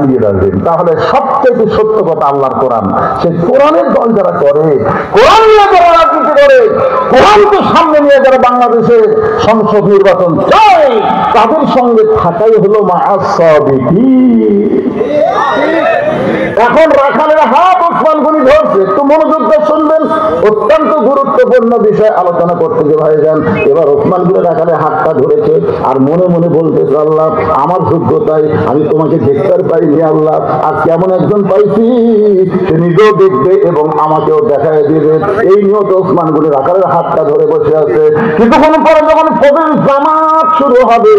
চালিয়ে রাখবেন। তাহলে সবথেকে সত্য কথা আল্লাহর কোরআন। সে কোরআনের দল যারা করে, কোরআন নিয়ে যারা রাজনীতি করে, কোরআনকে সামনে নিয়ে যারা বাংলাদেশের সংসদ নির্বাচন চায়, তাদের সঙ্গে থাকাই হলো মা'আস সাদিকিন। এখন রাখালের হাত ওসমান গনি ধরছে, একটু মনোযোগ দিয়ে শুনবেন, অত্যন্ত গুরুত্বপূর্ণ বিষয় আলোচনা করতে যে ভাইজান। এবার ওসমান গনি রাখালের হাতটা ধরেছে আর মনে মনে বলতেছে, আল্লাহ আমার যোগ্যতায় আমি তোমাকে দেখতে পাইনি, আল্লাহ আর কেমন একজন পাইছি সে নিজেও দেখবে এবং আমাকেও দেখায় দিবে। এই নিয়ত ওসমান গনি রাখালের হাতটা ধরে বসে আছে। কিছুক্ষণ পরে যখন ফজরের জামাত শুরু হবে,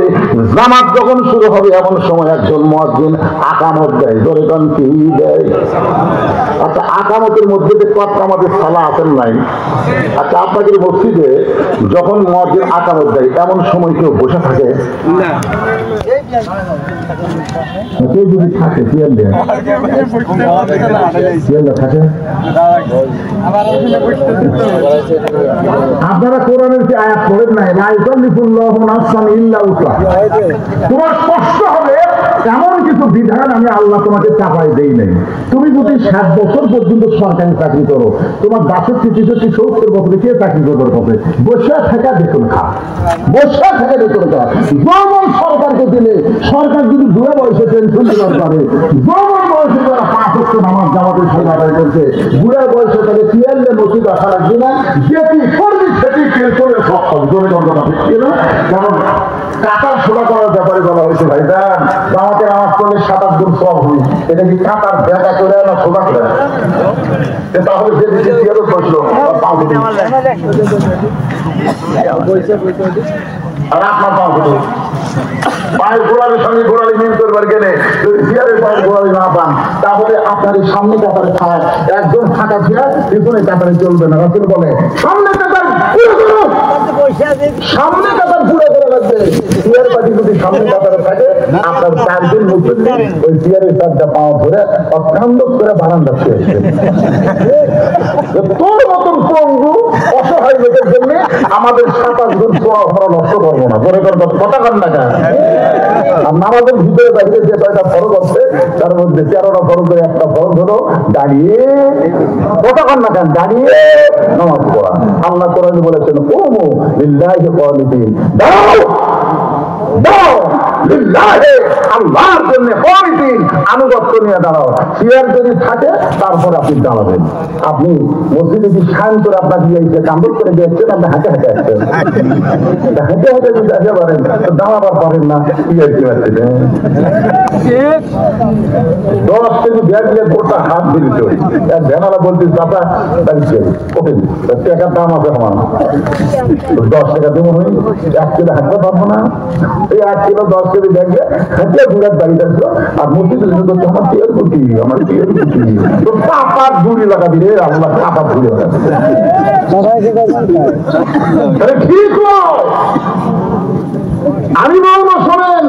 জামাত যখন শুরু হবে এমন সময় একজন মুয়াজ্জিন আকামত দেয়। ধরে কান কি দেয়? আচ্ছা, আকামতের মধ্যে যে কত আমাদের সালা আছেন নাই? আচ্ছা, আপনাদের মসজিদে যখন মুয়াজ্জিন আকামত দেয় এমন সময় কেউ বসে থাকে না? কেউ যদি থাকে সিয়াল দেয়, সিয়ালটা থাকে। আপনারা কোরআনের যে আয়াত পড়েন নাই, লা ইউকাল্লিফুল্লাহু নাফসান ইল্লা উসআহা, তোমার কষ্ট হবে এমন কিছু বিধান আমি আল্লাহ তোমাকে চাপাই দেই নাই। তুমি যদি 7 বছর পর্যন্ত সরকারি চাকরি করো, তোমার 62-63-70 বছরে কে চাকরি করবার পথে বসে থাকা বেতন খা, বসে থাকা বেতন খা। যৌবন সরকারকে দিলে সরকার যদি বুড়ো বয়সে পেনশন দেওয়ার পারে, যৌবন বয়সে যারা 5 ওয়াক্ত নামাজ জামাতের সাথে আদায় করছে, বুড়ো বয়সে তাহলে পিয়ালে মসজিদ আসা লাগবে না, যেটি করবি সেটি পেনশনের সব হবে। জমি যন্ত্রণা ঠিক না? কারণ কাতার সোলা করার ব্যাপারে বলা হয়েছে ভাইজান, জামাতের নামাজ করলে 7-8 গুণ সব হয়। এটা কি কাতার ব্যাটা করে না সোজা করে? তাহলে যে দিকে সিয়ারও বসলো আর আপনার পাও হতো পায়ের গোড়ালির সঙ্গে গোড়ালি মিল করবার গেলে যদি সিয়ারের পায়ের গোড়ালি না পান, তাহলে আপনার এই সামনে কাতারে খায় একদম ফাঁকা ছিয়া পিছনে কাতারে চলবে না। রাসূল বলে সামনে কাতার পুরো করো, সামনে কাতার পুরো করে লাগবে। সিয়ার পাটি যদি সামনে কাতারে থাকে, আপনার 4 দিন মুসলিম ওই সিয়ারের 4টা পাও ধরে অত্যন্ত করে বারান্দা ছিয়াচ্ছে। তোর মতন পঙ্গু অসহায় লোকের জন্য আমাদের 27 গুণ সোয়া ভরা নষ্ট করবো না। ধরে কথা কন না কেন? আর নামাজের ভিতরে বাইরে যে 6টা ফরজ আছে তার মধ্যে 13টা ফরজের একটা ফরজ হলো দাঁড়িয়ে, কথা কন না কেন, দাঁড়িয়ে নামাজ পড়া। আল্লাহ কোরআনে বলেছেন কুমু লিল্লাহি কানিতিন, দাঁড়াও দাঁড়াও লিল্লাহি, আল্লাহর জন্য কানিতিন, আনুগত্য নিয়ে দাঁড়াও। সিয়ার যদি থাকে তারপর আপনি দাঁড়াবেন। আপনি মসজিদে কি শান করে আপনাকে গিয়েছে কামড় করে দিয়েছেন, আপনি হাঁটে হাঁটে আসছেন, হেঁটে হেঁটে যদি আসতে পারেন তো দাঁড়াবার পারেন না। কি আর কি পারছেন 10 কেজি ব্যাগ নিয়ে গোটা হাত দিল এক ভ্যানারা বলতে চাপা দাঁড়িয়ে ওকে টাকার দাম আছে আমার 10 টাকা দেবো হই 1 কিলো হাঁটতে পারবো না। এই 8 কিলো 10 কেজি ব্যাগ দিয়ে হাঁটিয়ে ঘুরার দাঁড়িয়ে আসলো আর মসজিদে করছে আমার টিয়ার কুটি, আমার টিয়ার কুটি তো কাপার দূরে লাগাবি রে, আল্লাহ কাপার দূরে লাগাবি ঠিক। আমি বলবো শোনেন,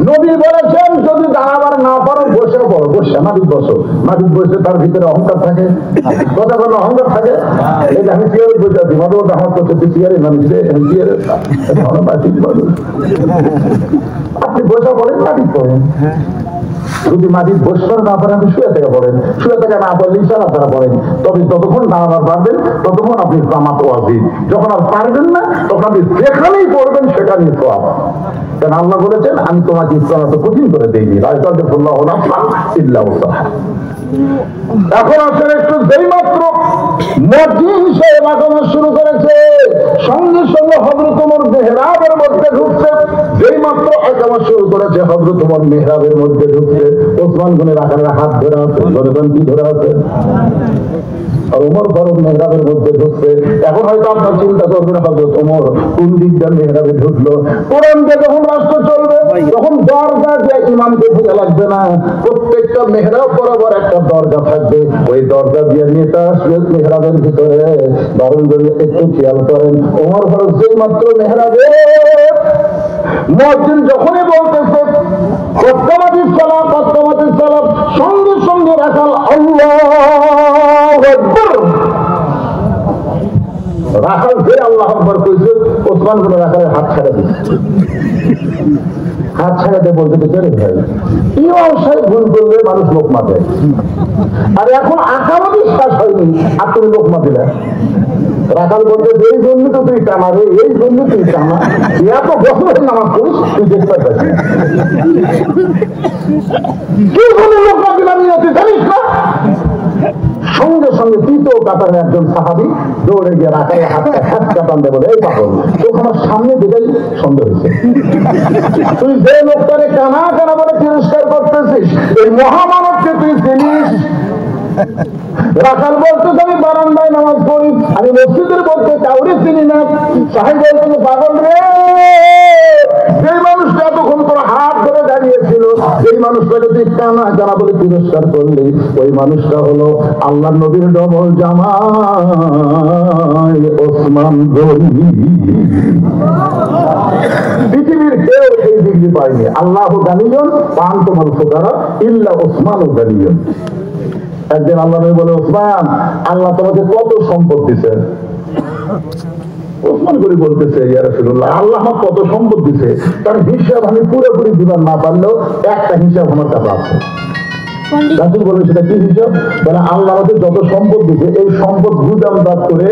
নবী বলেছেন যদি দাঁড়াবার না পারো বসে পড়ো, বসে মাটির বসো। মাটির বসে তার ভিতরে অহংকার থাকে, কথা বলে অহংকার থাকে। এই যে আমি চেয়ারে বসে আছি, মাঝে মধ্যে আমার করছে তুই চেয়ারে মানুষ রে, চেয়ারে মাটির মানুষ। আপনি বসে পড়েন, মাটির পড়েন। যদি মাটির বসতে না পারেন আপনি শুয়ে থেকে পড়েন, শুয়ে থেকে না পারলে ইশারা তারা পড়েন। তবে যতক্ষণ দাঁড়াবার পারবেন ততক্ষণ আপনি জামাত ওয়াজিব, যখন আর পারবেন না তখন আপনি যেখানেই পড়বেন সেখানেই সওয়াব। কারণ আল্লাহ বলেছেন আমি তোমাকে ইসলাম এত কঠিন করে দেইনি। এখন আসলে একটু যেই মাত্র মসজিদ সাহেব আগমন শুরু করেছে, সঙ্গে সঙ্গে হযরত ওমর মেহরাবের মধ্যে ঢুকছে। যেই মাত্র আগমন শুরু করেছে হযরত ওমর মেহরাবের মধ্যে ঢুকছে, ওসমান গনি রাখালের হাত ধরে আছে, ধরেছেন কি ধরে আছে, আর ওমর ফারুক মেহরাবের মধ্যে ঢুকছে। এখন হয়তো আপনার চিন্তা করবেন হযরত ওমর কোন দিকটা মেহরাবে ঢুকলো। কোরআনকে যখন রাষ্ট্র চলবে তখন দরজা যে ইমামকে ঢুকে লাগবে না, প্রত্যেকটা মেহরাব বরাবর একটা দরজা থাকবে। ওই দরজা দিয়ে নেতা আসবে মেহরাবের ভিতরে। দারুণ যদি একটু খেয়াল করেন, ওমর ফারুক যেই মাত্র মেহরাবে মুয়াজ্জিন যখনই বলতেছে কদ্দামাতিস সালাত কদ্দামাতিস সালাত, সঙ্গে সঙ্গে রাখাল আল্লাহু আকবার, রাখাল যে আল্লাহু আকবার কইছে ওসমান গনি রাখালের হাত ছেড়ে দিচ্ছে। হাত ছাড়াতে বলতে পেরে ভাই ইমাম সাহেব ভুল করলে মানুষ লোকমা দেয়, আর এখন আকারও বিশ্বাস হয়নি আর তুমি লোকমা দিলে। রাখাল বলতে এই জন্য তো তুই টানা রে, এই জন্য তুই টানা, এত বছর নামাজ করিস তুই দেখতে পাচ্ছি কি জন্য লোকমা দিলাম তুই জানিস না? সঙ্গে সঙ্গে তৃতীয় কাতারে একজন সাহাবী দৌড়ে গিয়ে রাখালে হাতটা হাত কাটান দেবো, এই পাগল তোকে আমার সামনে দিকেই সন্দেহ হয়েছে, তুই যে লোকটারে কানা কানা বলে তিরস্কার করতেছিস এই মহামানবকে তুই চিনিস? রাখাল বলতে আমি বারান্দায় নামাজ পড়ি, আমি মসজিদের মধ্যে কাউরে চিনি না। সাহেব বলতে পাগল রে, যে মানুষটা এতক্ষণ তোর হাত ধরে দাঁড়িয়েছিল, সেই মানুষটাকে তুই কানা কানা বলে তিরস্কার করলি, ওই মানুষটা হলো আল্লাহ নবীর ডবল জামাই ওসমান গনি। পৃথিবীর কেউ এই ডিগ্রি পায়নি। আল্লাহ গানিয়ন পান তোমার ফোকারা ইল্লা ওসমান গানিয়ন। একদিন আল্লাহ নবী বলে, ওসমান আল্লাহ তোমাকে কত সম্পদ দিছে? ওসমান গনি বলতেছে, ইয়া রাসূলুল্লাহ আল্লাহ আমার কত সম্পদ দিছে, তার হিসাব আমি পুরোপুরি দিবার না পারলেও একটা হিসাব আমার কাছে আছে। রাসূল বলে, সেটা কি হিসাব? বলে আল্লাহ আমাকে যত সম্পদ দিছে এই সম্পদ গুদাম দাঁত করে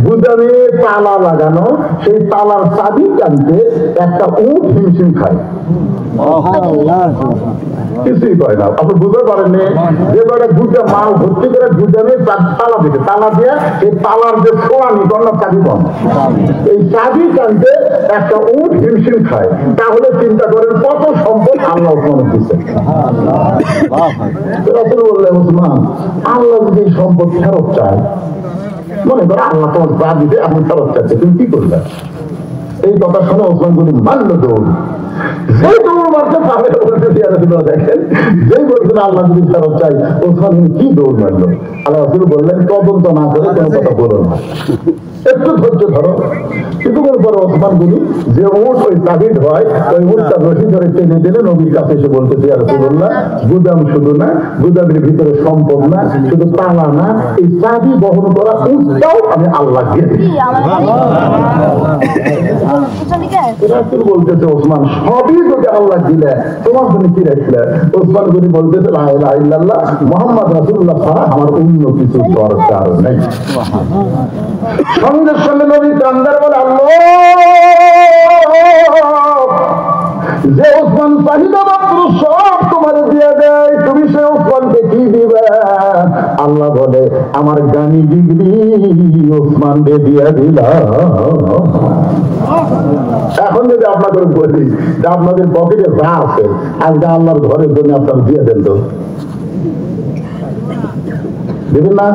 গুদামে তালা লাগানো, সেই তালার চাবি টানতে একটা উট হিমশিম খায়, কিছুই পায় না। আপনি বুঝতে পারেননি যে গুদাম মাল ভর্তি করে গুদামে তালা দিতে, তালা দিয়ে এই তালার যে ছোড়ানি কন্যার চাবি কম, এই চাবি টানতে একটা উট হিমশিম খায়। তাহলে চিন্তা করেন কত সম্পদ আল্লাহ ওসমান দিচ্ছে। রাসূল বললেন, ওসমান আল্লাহ যদি সম্পদ ফেরত চায়, মনে করো আল্লাহ তোমার যা দিতে আপনি ফেরত চাচ্ছে, তুমি কি করবে? এই কথা শুনে ওসমান গনি মানল দৌড়। যে দৌড় মারতে পারে দেখেন, যেই বলছেন আল্লাহ যদি ফেরত চাই, ওসমান গনি কি দৌড় মারলো? আল্লাহ রাসূল বললেন, তদন্ত না করে কোনো কথা বলো না, একটু ধৈর্য ধরো। কিছুক্ষণ পরে ওসমান গনি যে উট ওই চাবি হয়, ওই উটটা রশি ধরে টেনে দিলে নবীর কাছে এসে বলতেছে, ইয়া রাসূলুল্লাহ গুদাম শুধু না, গুদামের ভিতরে সম্পদ না, শুধু তালা না, এই চাবি বহন করা উটটাও আমি আল্লাহ দিয়ে দিই। রাসূল বলতেছে, ওসমান সবই যদি আল্লাহ দিলে তোমার জন্য কি রাখলে? ওসমান গনি বলতেছে, লা ইলাহা ইল্লাল্লাহ মুহাম্মদ রাসূলুল্লাহ ছাড়া আমার অন্য কিছু দরকার নেই। সঙ্গে সঙ্গে নবী কান্দার বলে, আল্লাহ যে ওসমান চাহিদা মাত্র সব তোমার দিয়ে দেয়, তুমি সে ওসমানকে কি দিবে? আল্লাহ বলে, আমার গানি ডিগ্রি ওসমানকে দিয়ে দিলাম। এখন যদি আপনাদের বলি যে আপনাদের পকেটে যা আছে আজকে আল্লাহর ঘরের জন্য আপনার দিয়ে দেন, তো দেবেন না?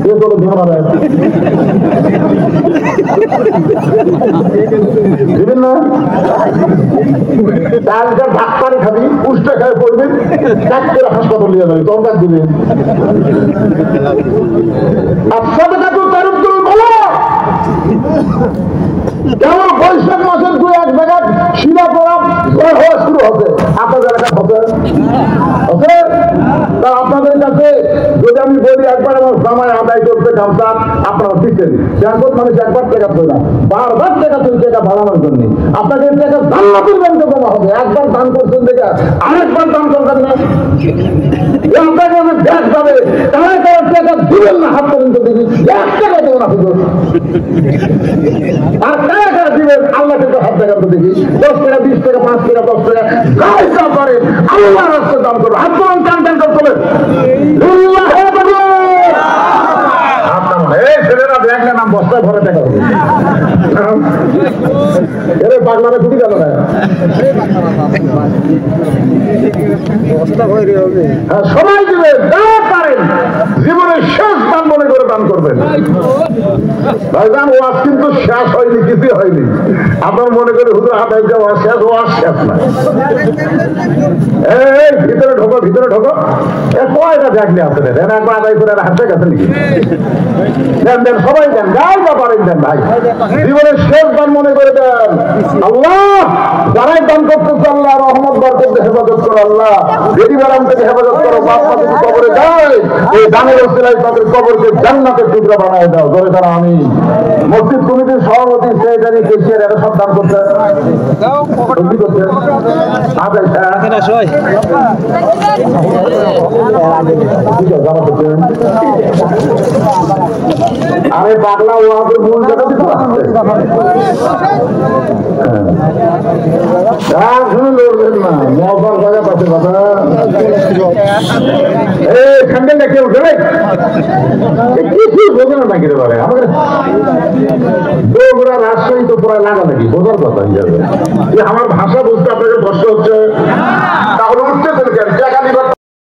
কে বলে দেবেন না? কালকে ডাক্তারি খাবি, উষ্টা খায় পড়বেন, হাসপাতাল নিয়ে যাবে, দরকার দিবেন। আপনাদের কাছে তার উত্তর বলো, কেমন বৈশাখ মাসের 2-1 জায়গায় শিলা পড়া হওয়া শুরু হবে, আপনাদের এলাকা হবে? আপনাদের কাছে যদি আমি বলি একবার আমার জামাই আদায় করতে গামছা আপনারা দিচ্ছেন, এখন মানুষ একবার টাকা পায় না, বারবার টাকা তুলছে টাকা বাড়ানোর জন্য। আপনাকে টাকা জান্নাতের ব্যাংকে জমা হবে, একবার দান করছেন দেখে আরেকবার দান করবেন না, আপনাকে আমার ব্যাগ যাবে, তাহলে তারা টাকা দিবেন না, হাত পর্যন্ত দিবি 1 টাকা দেবো না শুধু। আর কারা কারা দিবেন আল্লাহ কিন্তু হাত টাকা তো দেখি, 10 টাকা 20 টাকা 5 টাকা 10 টাকা যা করেন আল্লাহ রাস্তায় দান করবেন। হাত পর্যন্ত টান টান করতে ছেলেরা দেখলে নাম বস্তায় ভরে টাকা হবে, পাগলারে খুবই গেল না। সবাই দিবে, যা পারেন জীবনের শেষ দান মনে করে দান করবেন। ভাইজান ওয়াজ কিন্তু শেষ হয়নি, কিছুই হয়নি। আপনার মনে করে হুজুর হাতে যাওয়া শেষ, ওয়াজ শেষ না, এই ভিতরে ঢোকো ভিতরে ঢোকো। এর কয়টা দেখলে আপনাদের দেন, একবার আদায় করে হাতে গেছে নাকি? দেন দেন, সবাই দেন, যাই বা পারেন দেন ভাই, জীবনের শেষ দান মনে করে দেন। আল্লাহ যারাই দান করতেছে আল্লাহ রহমত বরকত হেফাজত করো, আল্লাহ যদি বেরাম থেকে হেফাজত করো, বাপ মা যদি কবরে যায় এই দানের ওসিলায় তাদের কবরকে জান্নাতের টুকরা বানায় দাও। জোরে তারা আমি মসজিদ কমিটির সভাপতি সেক্রেটারি কেশিয়ার এরা সব দান করছে, কি করছে? আরে পাগলা ওয়াদের মূল জায়গা লড়বেন না, মজার জায়গা পাচ্ছে বাবা। এই স্যান্ডেল দেখে উঠে কিছু বোঝে না নাকি রে বাবা, আমাদের বগুড়া রাজশাহী তো প্রায় লাগা নাকি বোঝার কথা হিসাবে। আমার ভাষা বুঝতে আপনাকে কষ্ট হচ্ছে, তাহলে উঠতে